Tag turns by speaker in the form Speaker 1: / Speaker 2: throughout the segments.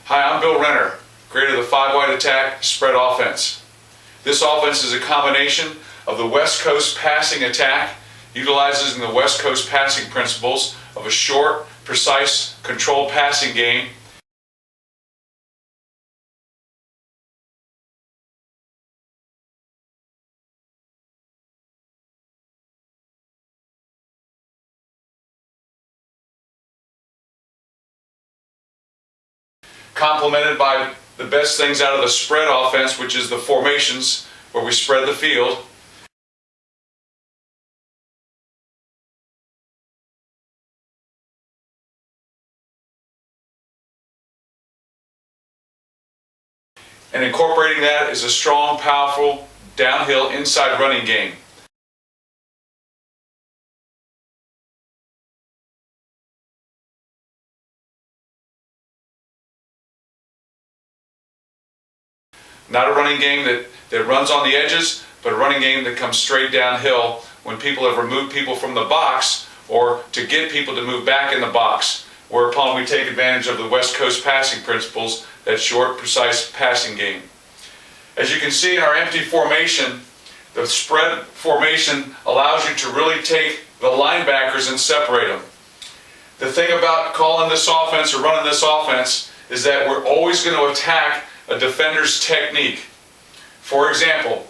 Speaker 1: Hi, I'm Bill Renner, creator of the five-wide attack spread offense. This offense is a combination of the West Coast passing attack, utilizing the West Coast passing principles of a short, precise, controlled passing game, complemented by the best things out of the spread offense, which is the formations where we spread the field. And incorporating that is a strong, powerful, downhill, inside running game. Not a running game that runs on the edges, but a running game that comes straight downhill when people have removed people from the box or to get people to move back in the box, whereupon we take advantage of the West Coast passing principles, that short, precise passing game. As you can see in our empty formation, the spread formation allows you to really take the linebackers and separate them. The thing about calling this offense or running this offense is that we're always going to attack a defender's technique. For example,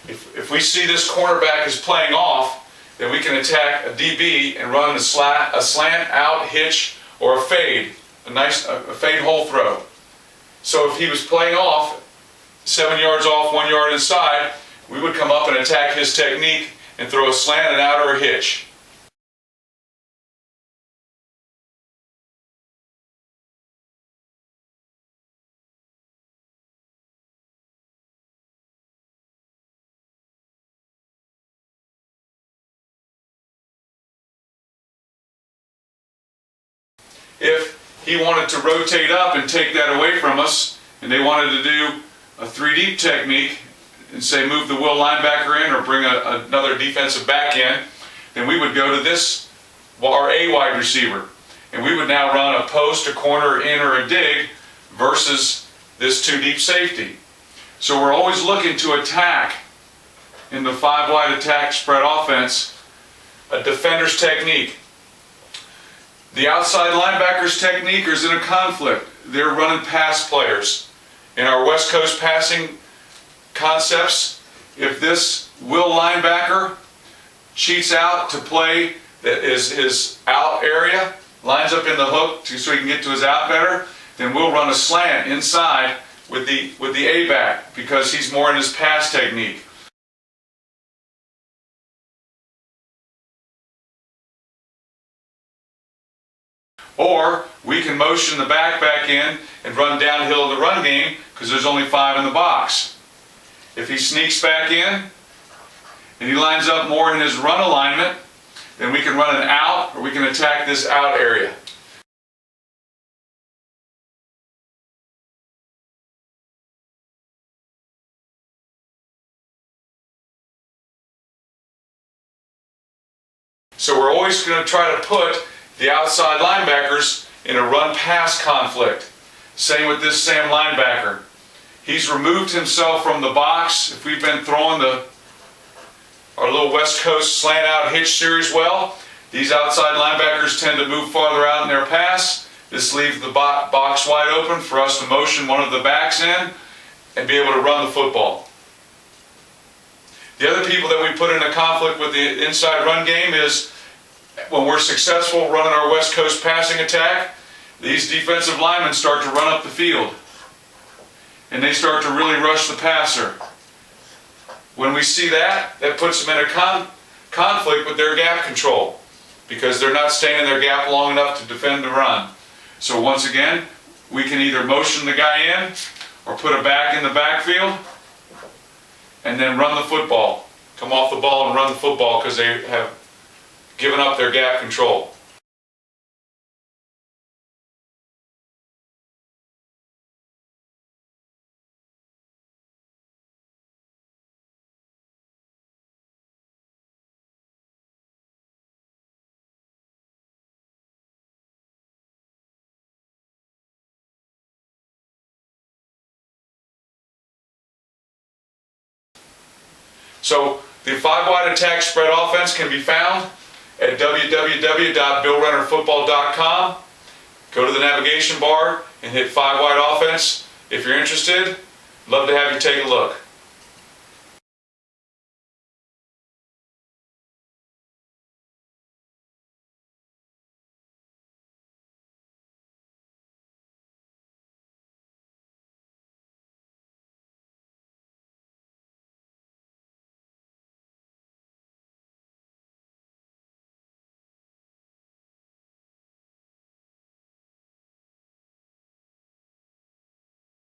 Speaker 1: if we see this cornerback is playing off, then we can attack a DB and run a slant, out, hitch, or a fade, a fade hole throw. So if he was playing off, 7 yards off, 1 yard inside, we would come up and attack his technique and throw a slant, an out, or a hitch. If he wanted to rotate up and take that away from us, and they wanted to do a 3-deep technique, and say move the will linebacker in or bring another defensive back in, then we would go to this, our A wide receiver, and we would now run a post, a corner, in, or a dig versus this 2-deep safety. So we're always looking to attack in the five-wide attack spread offense a defender's technique. The outside linebacker's technique is in a conflict. They're running pass players. In our West Coast passing concepts, if this will linebacker cheats out to play that is his out area, lines up in the hook so he can get to his out better, then we'll run a slant inside with the A back because he's more in his pass technique. Or we can motion the back in and run downhill in the run game because there's only 5 in the box. If he sneaks back in and he lines up more in his run alignment, then we can run an out or we can attack this out area. So we're always going to try to put the outside linebackers in a run-pass conflict. Same with this Sam linebacker. He's removed himself from the box. If we've been throwing our little West Coast slant out hitch series well, these outside linebackers tend to move farther out in their pass. This leaves the box wide open for us to motion one of the backs in and be able to run the football. The other people that we put in a conflict with the inside run game is when we're successful running our West Coast passing attack, these defensive linemen start to run up the field and they start to really rush the passer. When we see that, that puts them in a conflict with their gap control because they're not staying in their gap long enough to defend the run. So once again, we can either motion the guy in or put a back in the backfield and then run the football. Come off the ball and run the football because they have given up their gap control. So the 5-wide attack spread offense can be found at www.billrennerfootball.com. Go to the navigation bar and hit 5-wide offense. If you're interested, love to have you take a look.